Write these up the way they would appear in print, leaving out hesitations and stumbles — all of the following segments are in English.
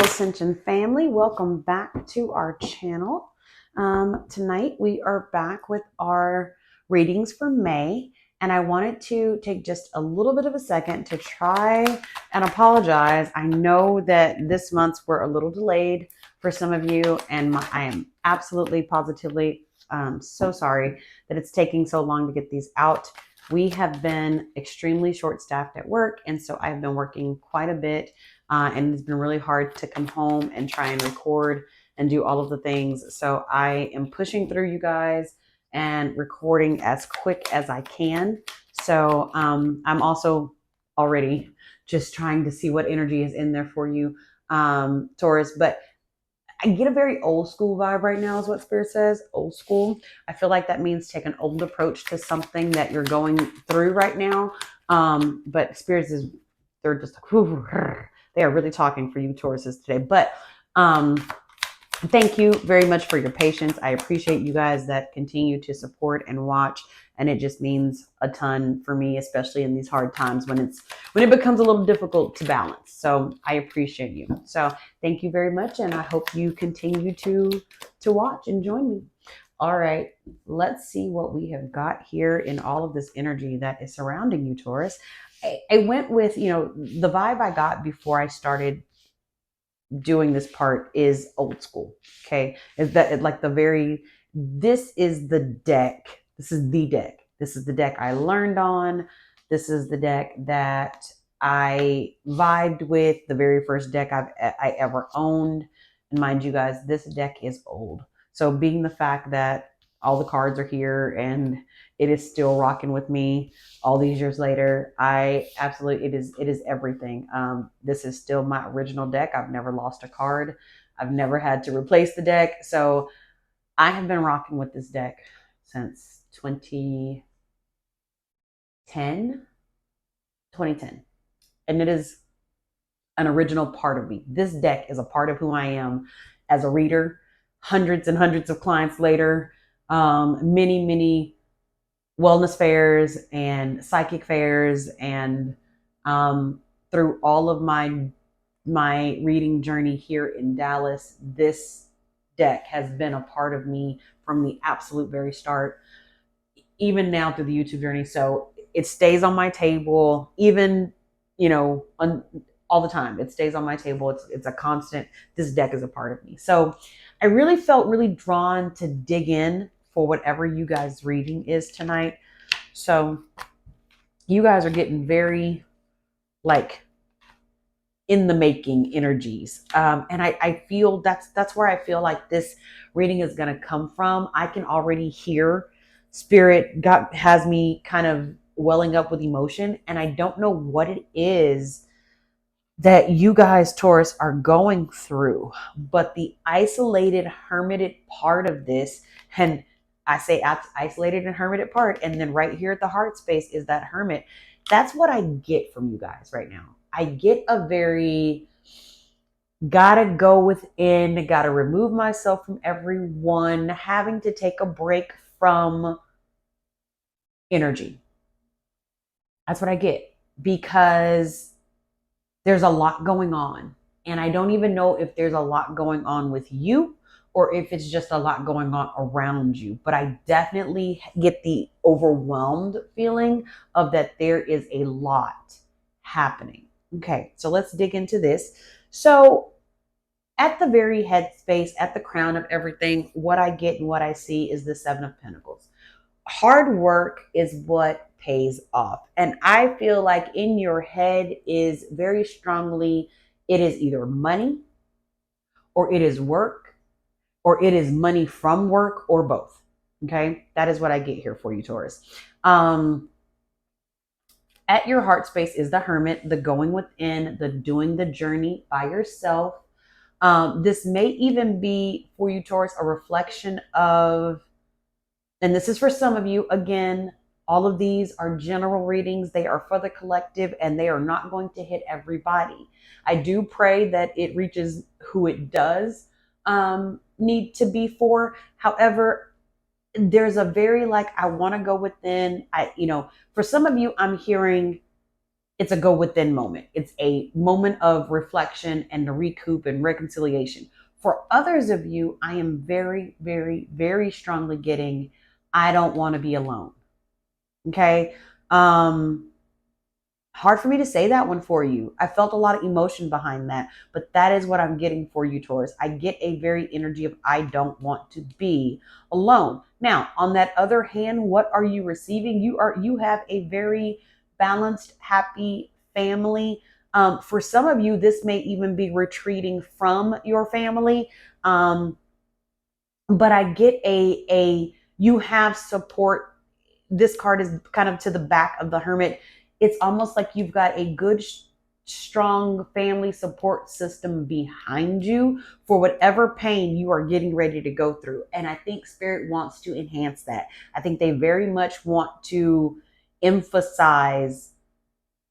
Ascension family, welcome back to our channel. Tonight we are back with our readings for May, and I wanted to take just a little bit of a second to try and apologize. I know that this month's were a little delayed for some of you, and I am absolutely positively so sorry that it's taking so long to get these out. We have been extremely short-staffed at work, and so I've been working quite a bit. And it's been really hard to come home and try and record and do all of the things. So I am pushing through, you guys, and recording as quick as I can. So I'm also already just trying to see what energy is in there for you, Taurus. But I get a very old school vibe right now, is what Spirit says. Old school. I feel like that means take an old approach to something that you're going through right now. But Spirits is, they're just like, they are really talking for you Tauruses today. But thank you very much for your patience. I appreciate you guys that continue to support and watch. And it just means a ton for me, especially in these hard times when it becomes a little difficult to balance. So I appreciate you. So thank you very much. And I hope you continue to watch and join me. All right, let's see what we have got here in all of this energy that is surrounding you, Taurus. I went with, the vibe I got before I started doing this part is old school. Okay. Is that like this is the deck. This is the deck. This is the deck I learned on. This is the deck that I vibed with, the very first deck I ever owned. And mind you guys, this deck is old. So being the fact that all the cards are here and it is still rocking with me all these years later, it is everything. This is still my original deck. I've never lost a card. I've never had to replace the deck. So I have been rocking with this deck since 2010. And it is an original part of me. This deck is a part of who I am as a reader. Hundreds and hundreds of clients later, many wellness fairs and psychic fairs, and through all of my reading journey here in Dallas, this deck has been a part of me from the absolute very start, even now through the YouTube journey. So it stays on my table, even all the time. It stays on my table. It's a constant. This deck is a part of me. So I really felt really drawn to dig in for whatever you guys' reading is tonight. So you guys are getting very in the making energies. And I feel that's where I feel like this reading is going to come from. I can already hear Spirit has me kind of welling up with emotion, and I don't know what it is that you guys, Taurus, are going through, but the isolated, hermited part of this, and I say isolated and hermited part, and then right here at the heart space is that hermit. That's what I get from you guys right now. I get a very gotta go within, gotta remove myself from everyone, having to take a break from energy. That's what I get, because there's a lot going on. And I don't even know if there's a lot going on with you or if it's just a lot going on around you. But I definitely get the overwhelmed feeling of that there is a lot happening. Okay, so let's dig into this. So at the very headspace, at the crown of everything, what I get and what I see is the Seven of Pentacles. Hard work is what pays off. And I feel like in your head is very strongly, it is either money or it is work or it is money from work or both. Okay. That is what I get here for you, Taurus. At your heart space is the hermit, the going within, the doing the journey by yourself. This may even be for you, Taurus, a reflection of, and this is for some of you, again, all of these are general readings. They are for the collective and they are not going to hit everybody. I do pray that it reaches who it does need to be for. However, there's a very I want to go within. For some of you, I'm hearing it's a go within moment. It's a moment of reflection and to recoup and reconciliation. For others of you, I am very, very, very strongly getting, I don't want to be alone. Okay. Um, Hard for me to say that one for you. I felt a lot of emotion behind that, but that is what I'm getting for you, Taurus. I get a very energy of I don't want to be alone. Now, on that other hand, what are you receiving? You have a very balanced, happy family. For some of you, this may even be retreating from your family. But I get a you have support. This card is kind of to the back of the Hermit. It's almost like you've got a good strong family support system behind you for whatever pain you are getting ready to go through. And I think Spirit wants to enhance that. I think they very much want to emphasize,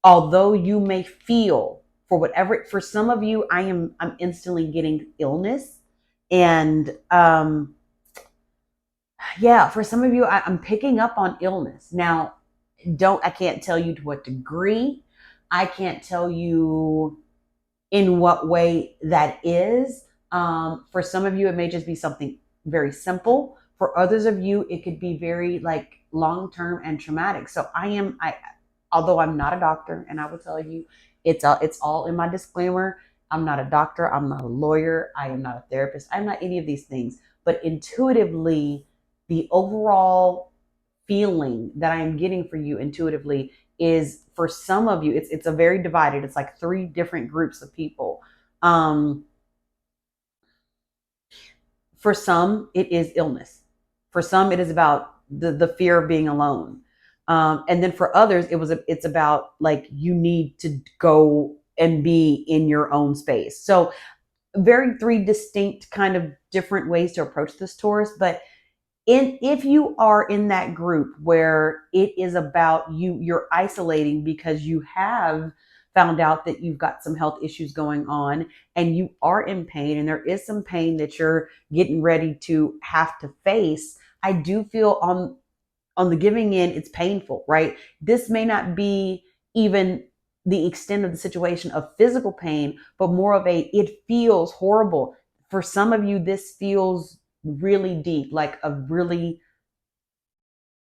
although you may feel for whatever, for some of you, I'm instantly getting illness. And yeah, for some of you, I'm picking up on illness. Now, I can't tell you to what degree. I can't tell you in what way that is. For some of you, it may just be something very simple. For others of you, it could be very like long term and traumatic. So although I'm not a doctor, and I will tell you, it's all in my disclaimer. I'm not a doctor. I'm not a lawyer. I am not a therapist. I'm not any of these things. But intuitively, the overall feeling that I am getting for you intuitively is, for some of you, it's a very divided. It's like three different groups of people. For some, it is illness. For some, it is about the fear of being alone. And then for others, it's about like you need to go and be in your own space. So very three distinct kind of different ways to approach this, Taurus. But if you are in that group where it is about you're isolating because you have found out that you've got some health issues going on and you are in pain and there is some pain that you're getting ready to have to face, I do feel on the giving end, it's painful, right? This may not be even the extent of the situation of physical pain, but more of it feels horrible. For some of you, this feels really deep, like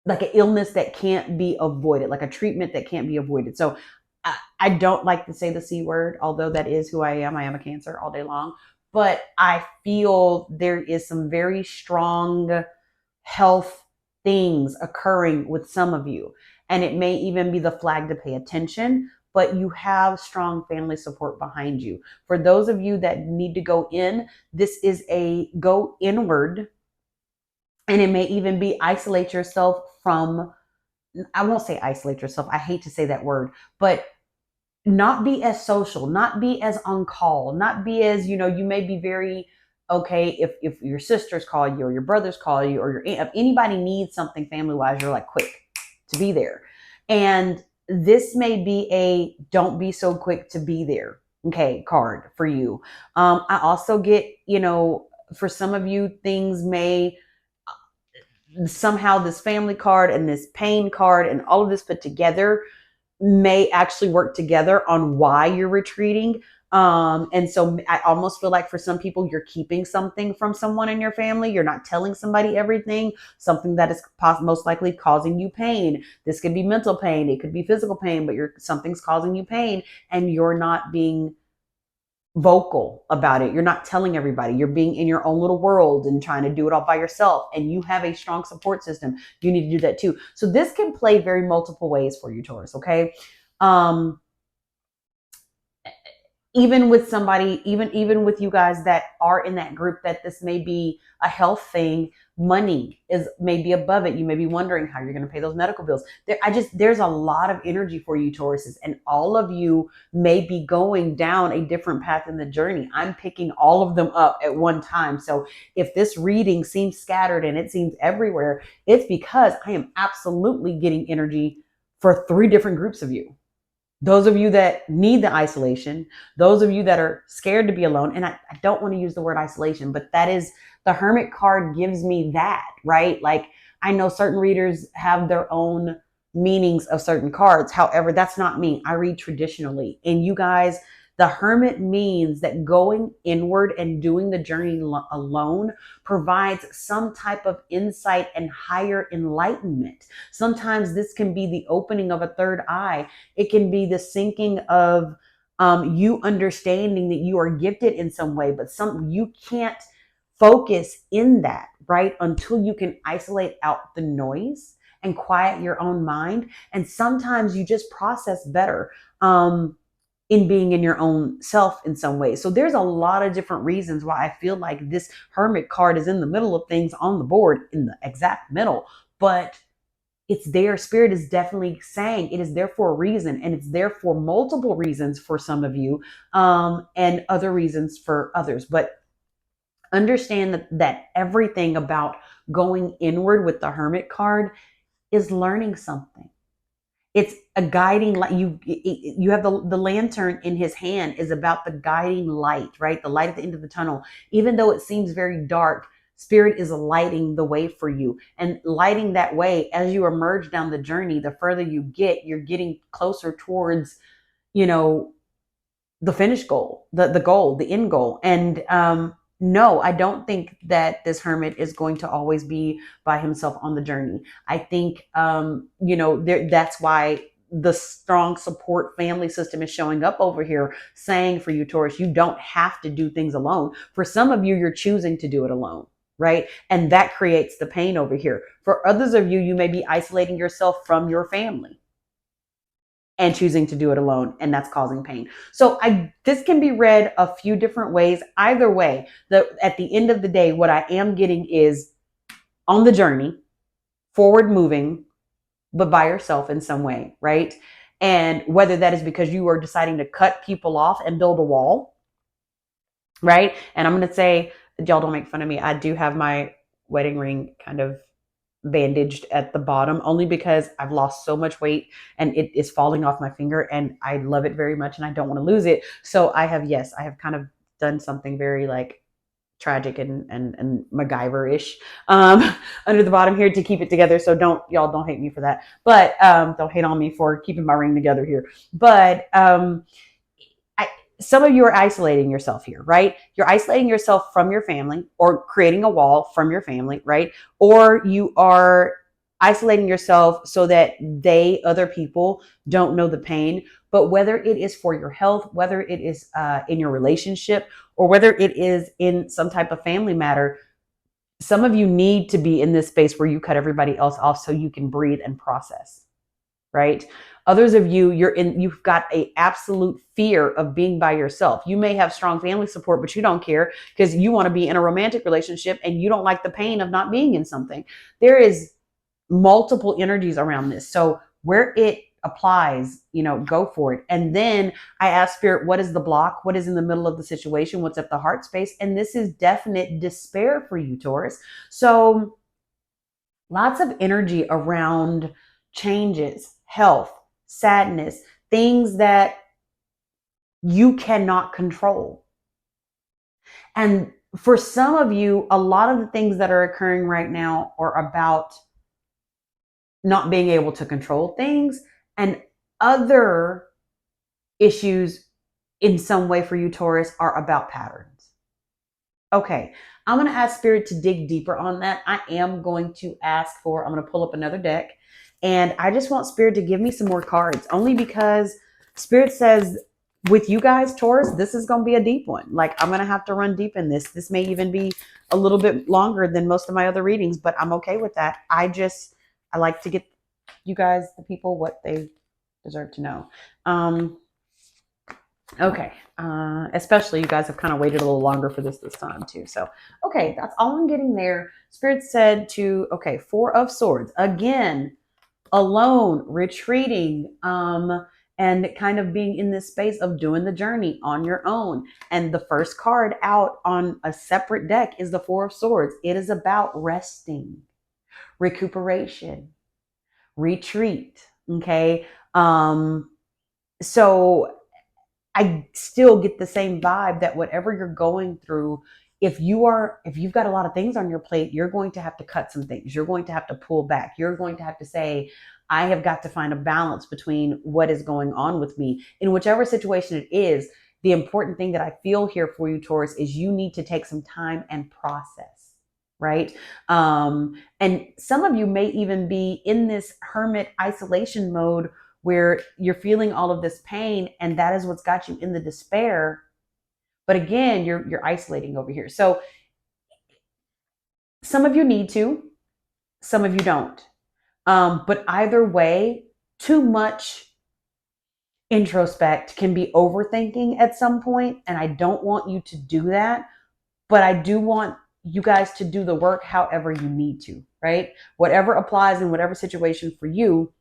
like an illness that can't be avoided, like a treatment that can't be avoided. So I don't like to say the C word, although that is who I am. I am a Cancer all day long. But I feel there is some very strong health things occurring with some of you. And it may even be the flag to pay attention, but you have strong family support behind you. For those of you that need to go in, this is a go inward. And it may even be isolate yourself from, I won't say isolate yourself. I hate to say that word, but not be as social, not be as on call, not be as, you may be very okay if your sisters call you or your brothers call you or if anybody needs something family wise, you're like quick to be there. And this may be a don't be so quick to be there, okay, card for you. I also get, for some of you, things may somehow, this family card and this pain card and all of this put together may actually work together on why you're retreating. And so I almost feel like for some people, you're keeping something from someone in your family. You're not telling somebody everything, something that is most likely causing you pain. This could be mental pain. It could be physical pain, but something's causing you pain and you're not being vocal about it. You're not telling everybody. You're being in your own little world and trying to do it all by yourself. And you have a strong support system. You need to do that too. So this can play very multiple ways for you, Taurus. Okay. Even with somebody, even with you guys that are in that group, that this may be a health thing, money is maybe above it. You may be wondering how you're going to pay those medical bills. There's a lot of energy for you, Tauruses, and all of you may be going down a different path in the journey. I'm picking all of them up at one time. So if this reading seems scattered and it seems everywhere, it's because I am absolutely getting energy for three different groups of you. Those of you that need the isolation, those of you that are scared to be alone. And I don't want to use the word isolation, but that is, the Hermit card gives me that, right? Like, I know certain readers have their own meanings of certain cards. However, that's not me. I read traditionally. And you guys, the hermit means that going inward and doing the journey alone provides some type of insight and higher enlightenment. Sometimes this can be the opening of a third eye. It can be the sinking of you understanding that you are gifted in some way, but you can't focus in that, right? Until you can isolate out the noise and quiet your own mind. And sometimes you just process better in being in your own self in some way. So there's a lot of different reasons why I feel like this hermit card is in the middle of things on the board, in the exact middle. But it's there. Spirit is definitely saying it is there for a reason, and it's there for multiple reasons for some of you, and other reasons for others. But understand that everything about going inward with the hermit card is learning something. It's a guiding light. You have the lantern in his hand is about the guiding light, right? The light at the end of the tunnel. Even though it seems very dark, spirit is lighting the way for you, and lighting that way as you emerge down the journey. The further you get, you're getting closer towards, you know, the finish goal, the goal, the end goal. And no, I don't think that this hermit is going to always be by himself on the journey. I think that's why the strong support family system is showing up over here, saying for you, Taurus, you don't have to do things alone. For some of you, you're choosing to do it alone, right? And that creates the pain over here. For others of you, you may be isolating yourself from your family and choosing to do it alone, and that's causing pain. So this can be read a few different ways. Either way, at the end of the day, what I am getting is on the journey, forward moving, but by yourself in some way, right? And whether that is because you are deciding to cut people off and build a wall, right? And I'm going to say, y'all don't make fun of me. I do have my wedding ring kind of bandaged at the bottom, only because I've lost so much weight and it is falling off my finger, and I love it very much and I don't want to lose it. So I have kind of done something very like tragic and MacGyver-ish under the bottom here to keep it together. So don't hate me for that. But don't hate on me for keeping my ring together here. But some of you are isolating yourself here, right? You're isolating yourself from your family, or creating a wall from your family, right? Or you are isolating yourself so that other people don't know the pain. But whether it is for your health, whether it is in your relationship, or whether it is in some type of family matter, some of you need to be in this space where you cut everybody else off so you can breathe and process, right? Others of you, you've got a absolute fear of being by yourself. You may have strong family support, but you don't care because you want to be in a romantic relationship and you don't like the pain of not being in something. There is multiple energies around this. So where it applies, go for it. And then I ask Spirit, what is the block? What is in the middle of the situation? What's at the heart space? And this is definite despair for you, Taurus. So lots of energy around changes, health, sadness, things that you cannot control. And for some of you, a lot of the things that are occurring right now are about not being able to control things, and other issues in some way for you, Taurus, are about patterns. Okay, I'm going to ask Spirit to dig deeper on that. I'm going to pull up another deck, and I just want Spirit to give me some more cards, only because Spirit says with you guys, Taurus, this is going to be a deep one. Like, I'm going to have to run deep in this. This may even be a little bit longer than most of my other readings, but I'm okay with that. I like to get you guys, the people, what they deserve to know. Okay. Especially you guys have kind of waited a little longer for this time too. So, okay, that's all I'm getting there. Spirit said okay, 4 of Swords. Again, alone, retreating, and kind of being in this space of doing the journey on your own. And the first card out on a separate deck is the 4 of Swords. It is about resting, recuperation, retreat. Okay. So I still get the same vibe that whatever you're going through if you've got a lot of things on your plate, you're going to have to cut some things. You're going to have to pull back. You're going to have to say, I have got to find a balance between what is going on with me in whichever situation it is. The important thing that I feel here for you, Taurus, is you need to take some time and process, right? And some of you may even be in this hermit isolation mode where you're feeling all of this pain, and that is what's got you in the despair. But again, you're isolating over here. So some of you need to, some of you don't. But either way, too much introspect can be overthinking at some point, and I don't want you to do that. But I do want you guys to do the work however you need to, right? Whatever applies in whatever situation for you.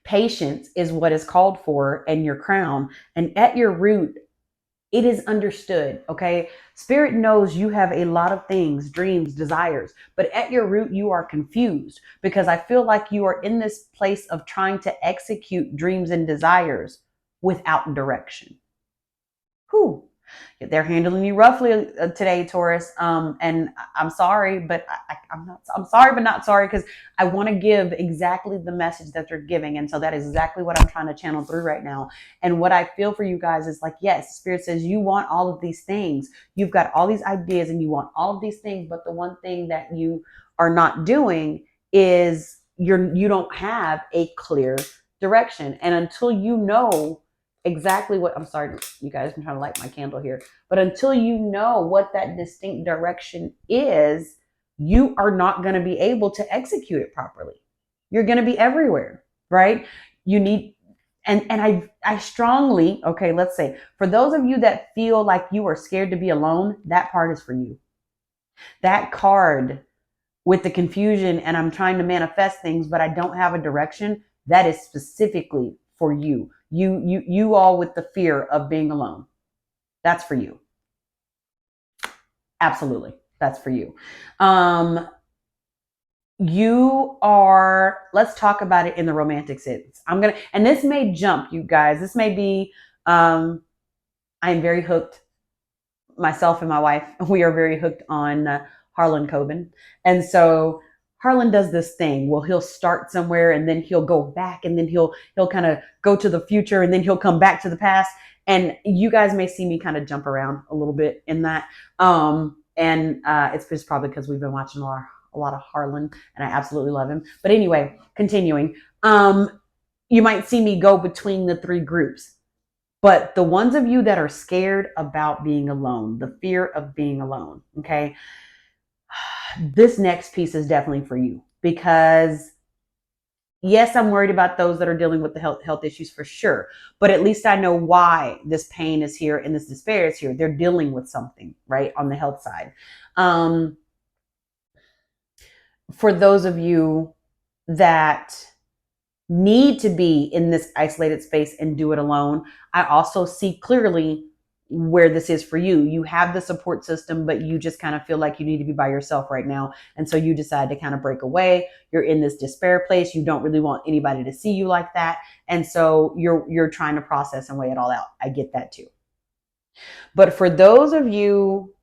Patience is what is called for in your crown, and at your root, it is understood, okay? Spirit knows you have a lot of things, dreams, desires, but at your root, you are confused because I feel like you are in this place of trying to execute dreams and desires without direction. Whew. They're handling you roughly today, Taurus. And I'm sorry, but I'm not. I'm sorry, but not sorry, because I want to give exactly the message that they're giving, and so that is exactly what I'm trying to channel through right now. And what I feel for you guys is like, yes, Spirit says you want all of these things. You've got all these ideas, and you want all of these things, but the one thing that you are not doing is you don't have a clear direction, and until you know exactly what, I'm sorry, you guys, I'm trying to light my candle here, but until you know what that distinct direction is, you are not going to be able to execute it properly. You're going to be everywhere, right? You need, and I strongly, okay, let's say for those of you that feel like you are scared to be alone, that part is for you. That card with the confusion and I'm trying to manifest things, but I don't have a direction, that is specifically for you. You all with the fear of being alone. That's for you. Absolutely. That's for you. You are, let's talk about it in the romantic sense. And this may jump, you guys. This may be, I am very hooked. Myself and my wife, we are very hooked on Harlan Coben. And so Harlan does this thing. Well, he'll start somewhere and then he'll go back and then he'll kind of go to the future and then he'll come back to the past. And you guys may see me kind of jump around a little bit in that. And it's just probably because we've been watching a lot of Harlan and I absolutely love him. But anyway, continuing, you might see me go between the three groups. But the ones of you that are scared about being alone, the fear of being alone, okay, this next piece is definitely for you because yes, I'm worried about those that are dealing with the health issues for sure, but at least I know why this pain is here and this despair is here. They're dealing with something, right, on the health side. For those of you that need to be in this isolated space and do it alone, I also see clearly where this is for you. You have the support system, but you just kind of feel like you need to be by yourself right now. And so you decide to kind of break away. You're in this despair place. You don't really want anybody to see you like that. And so you're trying to process and weigh it all out. I get that too. But for those of you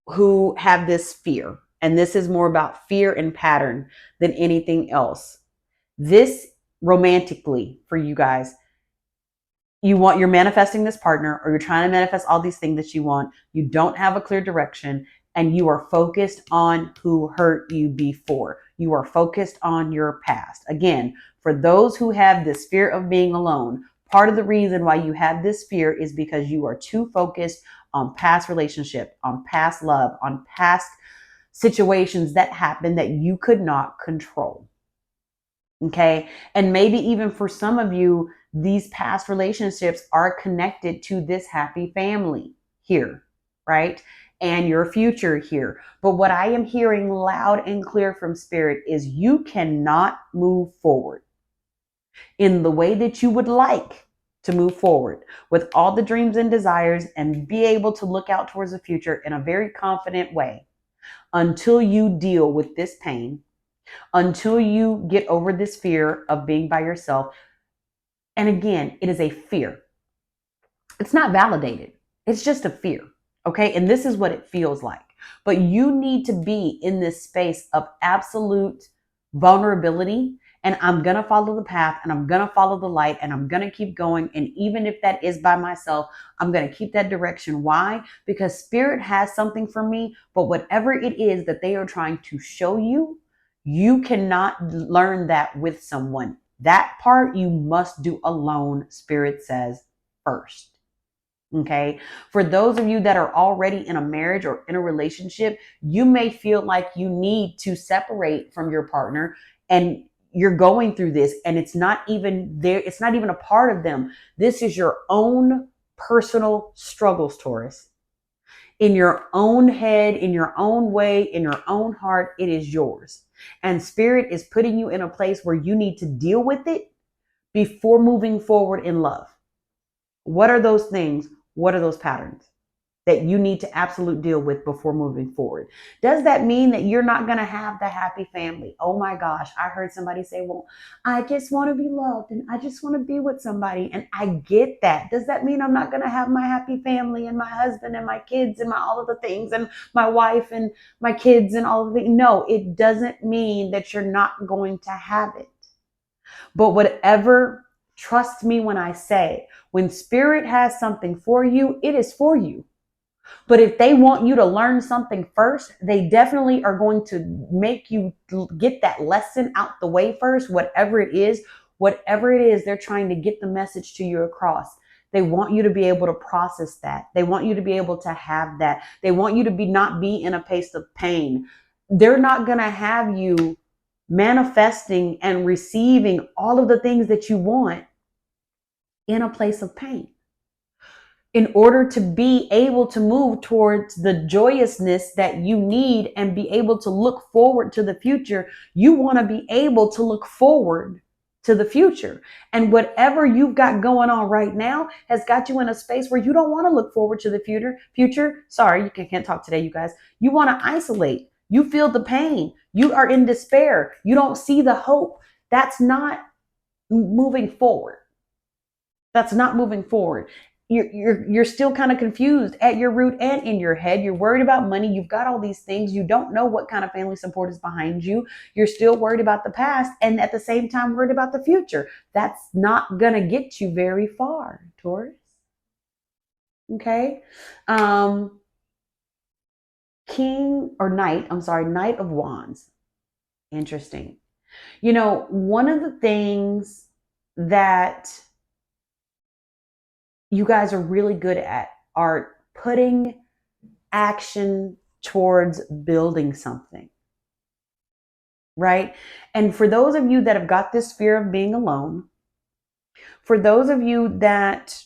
who have this fear, and this is more about fear and pattern than anything else, this romantically for you guys, you're manifesting this partner or you're trying to manifest all these things that you want. You don't have a clear direction and you are focused on who hurt you before. You are focused on your past. Again, for those who have this fear of being alone, part of the reason why you have this fear is because you are too focused on past relationship, on past love, on past situations that happened that you could not control. Okay. And maybe even for some of you, these past relationships are connected to this happy family here, right? And your future here. But what I am hearing loud and clear from Spirit is you cannot move forward in the way that you would like to move forward with all the dreams and desires and be able to look out towards the future in a very confident way until you deal with this pain, until you get over this fear of being by yourself. And again, it is a fear. It's not validated. It's just a fear. Okay. And this is what it feels like. But you need to be in this space of absolute vulnerability. And I'm going to follow the path and I'm going to follow the light and I'm going to keep going. And even if that is by myself, I'm going to keep that direction. Why? Because spirit has something for me. But whatever it is that they are trying to show you, you cannot learn that with someone. That part you must do alone, spirit says first. Okay. For those of you that are already in a marriage or in a relationship, you may feel like you need to separate from your partner and you're going through this and it's not even there. It's not even a part of them. This is your own personal struggles, Taurus. In your own head, in your own way, in your own heart, it is yours. And spirit is putting you in a place where you need to deal with it before moving forward in love. What are those things? What are those patterns that you need to absolute deal with before moving forward? Does that mean that you're not going to have the happy family? Oh my gosh. I heard somebody say, well, I just want to be loved and I just want to be with somebody. And I get that. Does that mean I'm not going to have my happy family and my husband and my kids and my all of the things and my wife and my kids and all of the? No, it doesn't mean that you're not going to have it. But whatever, trust me when I say, when spirit has something for you, it is for you. But if they want you to learn something first, they definitely are going to make you get that lesson out the way first, whatever it is, they're trying to get the message to you across. They want you to be able to process that. They want you to be able to have that. They want you to not be in a place of pain. They're not going to have you manifesting and receiving all of the things that you want in a place of pain. In order to be able to move towards the joyousness that you need and be able to look forward to the future, you want to be able to look forward to the future. And whatever you've got going on right now has got you in a space where you don't want to look forward to the future. Sorry, you can't talk today, you guys. You want to isolate. You feel the pain. You are in despair. You don't see the hope. That's not moving forward. That's not moving forward. You're still kind of confused at your root and in your head. You're worried about money. You've got all these things. You don't know what kind of family support is behind you. You're still worried about the past and at the same time worried about the future. That's not going to get you very far, Taurus. Okay. Knight of Wands. Interesting. You know, one of the things that you guys are really good at are putting action towards building something, right? And for those of you that have got this fear of being alone, for those of you that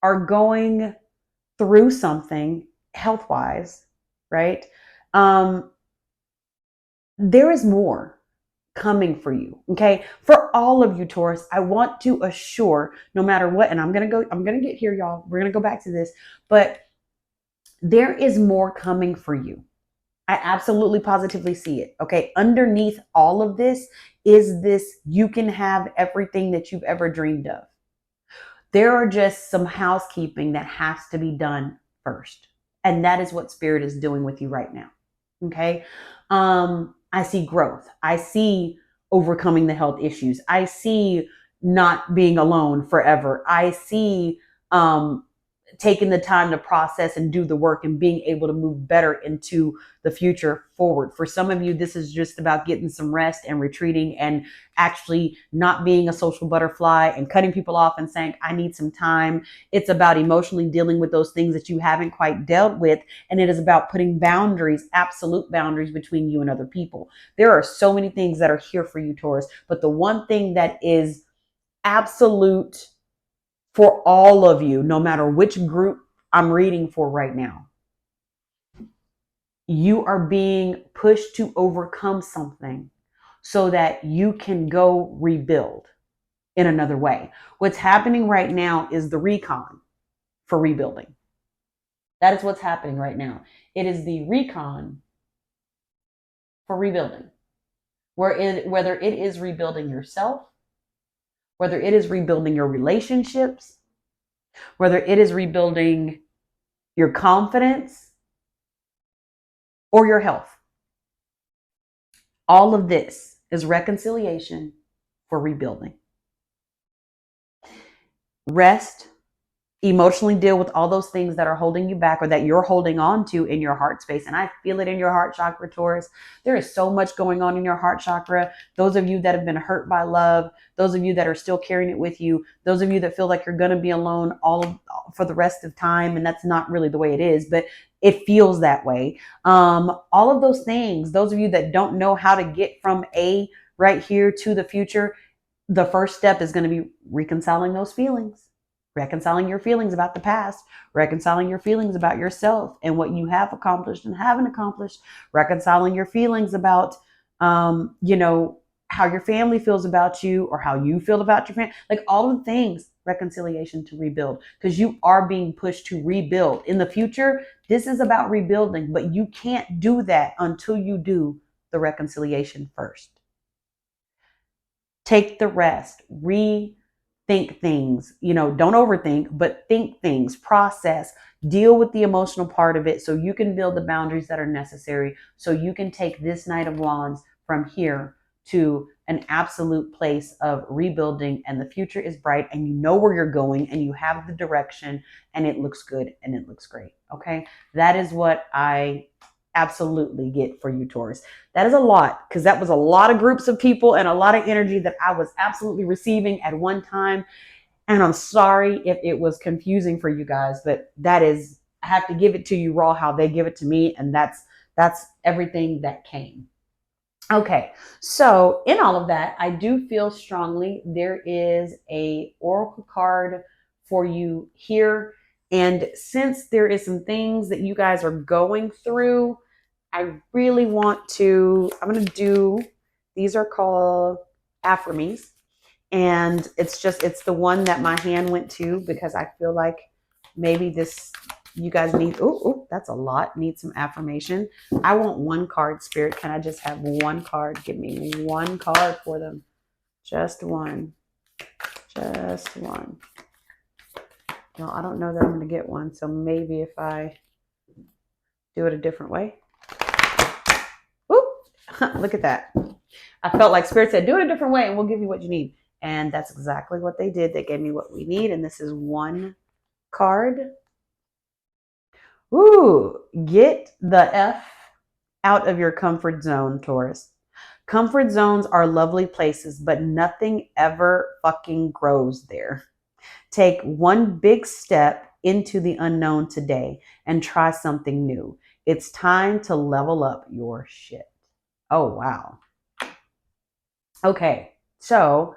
are going through something health wise, right? There is more coming for you. Okay. For all of you, Taurus, I want to assure no matter what, and I'm going to get here, y'all. We're going to go back to this, but there is more coming for you. I absolutely positively see it. Okay. Underneath all of this is this: you can have everything that you've ever dreamed of. There are just some housekeeping that has to be done first. And that is what spirit is doing with you right now. Okay. I see growth. I see overcoming the health issues. I see not being alone forever. I see taking the time to process and do the work and being able to move better into the future forward. For some of you, this is just about getting some rest and retreating and actually not being a social butterfly and cutting people off and saying, I need some time. It's about emotionally dealing with those things that you haven't quite dealt with. And it is about putting boundaries, absolute boundaries between you and other people. There are so many things that are here for you, Taurus. But the one thing that is absolute for all of you, no matter which group I'm reading for right now, you are being pushed to overcome something so that you can go rebuild in another way. What's happening right now is the recon for rebuilding. That is what's happening right now. It is the recon for rebuilding, whether it is rebuilding yourself, whether it is rebuilding your relationships, whether it is rebuilding your confidence, or your health. All of this is reconciliation for rebuilding. Rest, emotionally deal with all those things that are holding you back or that you're holding on to in your heart space. And I feel it in your heart chakra, Taurus. There is so much going on in your heart chakra. Those of you that have been hurt by love, those of you that are still carrying it with you, those of you that feel like you're going to be alone for the rest of time. And that's not really the way it is, but it feels that way. All of those things, those of you that don't know how to get from A right here to the future, the first step is going to be reconciling those feelings, reconciling your feelings about the past, reconciling your feelings about yourself and what you have accomplished and haven't accomplished, reconciling your feelings about, how your family feels about you or how you feel about your family, like all of the things, reconciliation to rebuild, because you are being pushed to rebuild in the future. This is about rebuilding, but you can't do that until you do the reconciliation first. Take the rest, rethink things, don't overthink, but think things, process, deal with the emotional part of it so you can build the boundaries that are necessary so you can take this Knight of Wands from here to an absolute place of rebuilding, and the future is bright and you know where you're going and you have the direction and it looks good and it looks great. Okay. That is what I absolutely get for you, Taurus. That is a lot, because that was a lot of groups of people and a lot of energy that I was absolutely receiving at one time. And I'm sorry if it was confusing for you guys, but I have to give it to you raw how they give it to me. And that's everything that came. Okay, so in all of that, I do feel strongly there is a oracle card for you here. And since there is some things that you guys are going through, I really want to, I'm going to do, these are called affirmies. And it's the one that my hand went to because I feel like maybe you guys need, that's a lot, need some affirmation. I want one card, Spirit. Can I just have one card? Give me one card for them. Just one. Just one. No, I don't know that I'm going to get one. So maybe if I do it a different way. Look at that. I felt like Spirit said, do it a different way and we'll give you what you need. And that's exactly what they did. They gave me what we need. And this is one card. Ooh, get the F out of your comfort zone, Taurus. Comfort zones are lovely places, but nothing ever fucking grows there. Take one big step into the unknown today and try something new. It's time to level up your shit. Oh, wow. Okay, so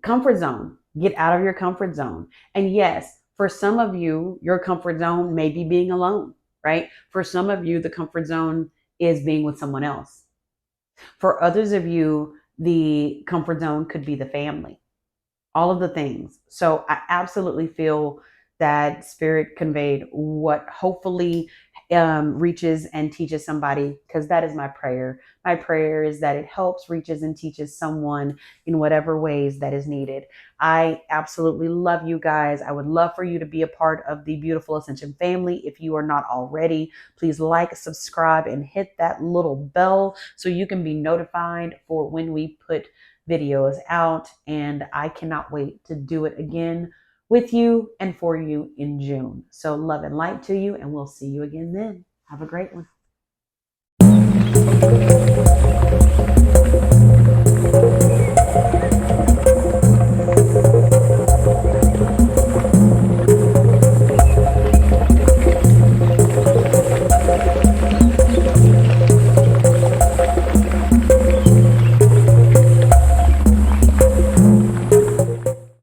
comfort zone. Get out of your comfort zone. And yes, for some of you, your comfort zone may be being alone, right? For some of you, the comfort zone is being with someone else. For others of you, the comfort zone could be the family, all of the things. So I absolutely feel that Spirit conveyed what hopefully reaches and teaches somebody, because that is my prayer. My prayer is that it helps, reaches, and teaches someone in whatever ways that is needed. I absolutely love you guys. I would love for you to be a part of the Beautiful Ascension family. If you are not already, please like, subscribe, and hit that little bell so you can be notified for when we put videos out. And I cannot wait to do it again with you and for you in June. So love and light to you, and we'll see you again then. Have a great one.